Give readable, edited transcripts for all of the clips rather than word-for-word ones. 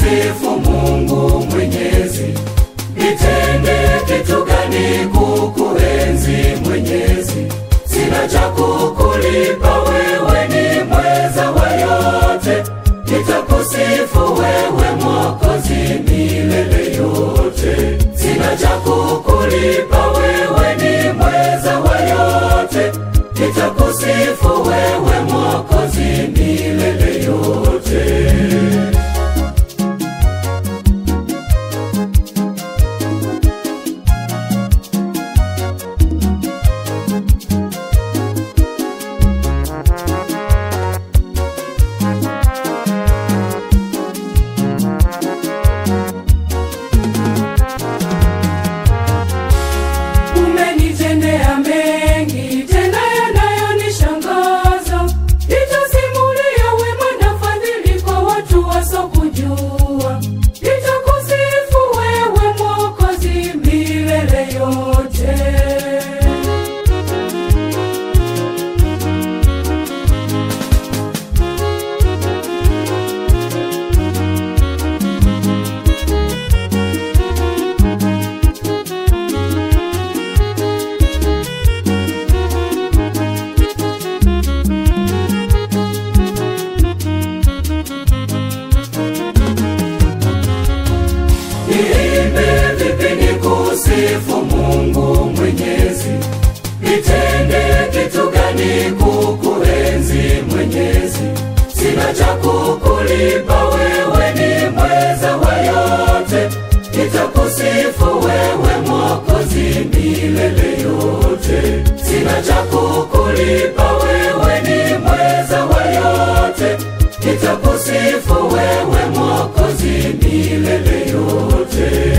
kusifu Mungu Mwenyezi. Nitende kitu gani kukuenzi Mwenyezi? Sina cha kukulipa, wewe ni mweza wa yote. Nitakusifu wewe Mwokozi milele yote. Sina cha kukulipa, wewe ni mweza wa yote. Nitakusifu wewe Mwokozi milele yote. Umenitendea mengi tena yanayonishangaza. Nitasimulia wema na fadhili kwa watu wasokujua. Nitakusifu wewe Mwokozi milele yote. Niimbe vipi nikusifu Mungu Mwenyezi? Nitende kitu gani kukuenzi Mwenyezi? Sina cha kukulipa, wewe ni mweza wa yote. Nitakusifu wewe Mwokozi milele yote. Sina cha kukulipa, wewe ni mweza wa yote. Nitakusifu wewe Mwokozi milele yote.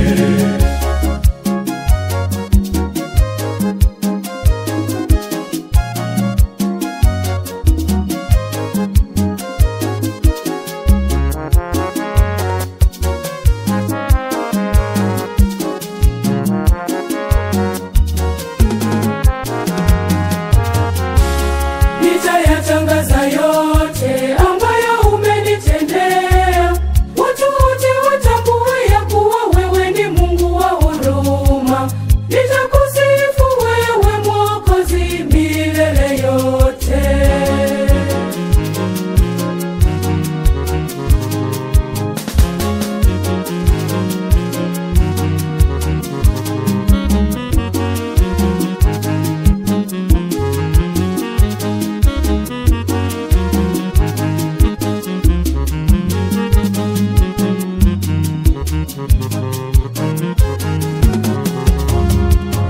Nitayatangaza yote ambayo umenitendea. Watu wote watambue ya kuwa wewe ni Mungu wa huruma. Nitakusifu wewe Mwokozi milele yote.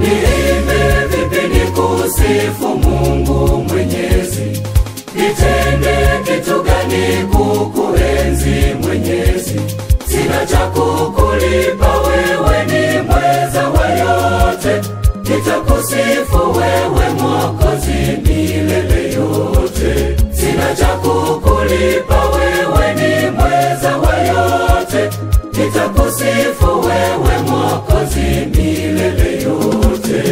Niimbe vipi nikusifu Mungu Mwenyezi? Nitende kitu gani kukuenzi Mwenyezi? Sina cha kukulipa, wewe ni mweza wa yote. Nitakusifu wewe Mwokozi milele yote. Sina cha kukulipa, wewe ni mweza wa yote. Nitakusifu wewe Mwokozi milele yote.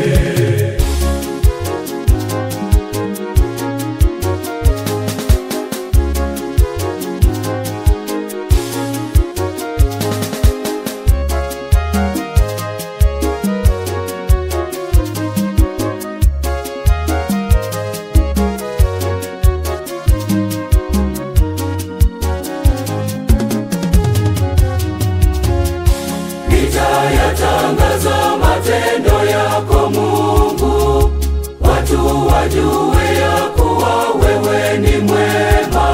Nitayatangaza matendo yako Mungu, watu wajue ya kuwa wewe ni mwema.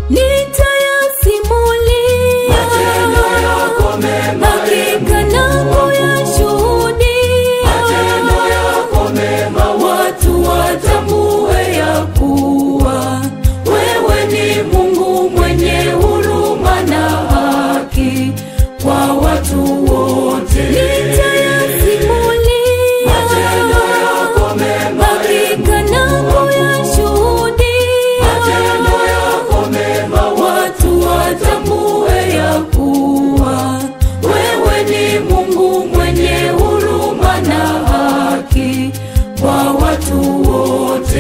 Nitayasimulia matendo yako mema, hakika na kuyashuhudia. matendo yako mema, Watu watambue ya kuwa wewe ni Mungu mwenye huruma na haki kwa watu wote. Nitayasimulia matendo yako mema, hakika na kuyashuhudia. matendo yako mema, Watu watambue ya kuwa wewe ni Mungu mwenye huruma na haki kwa watu wote.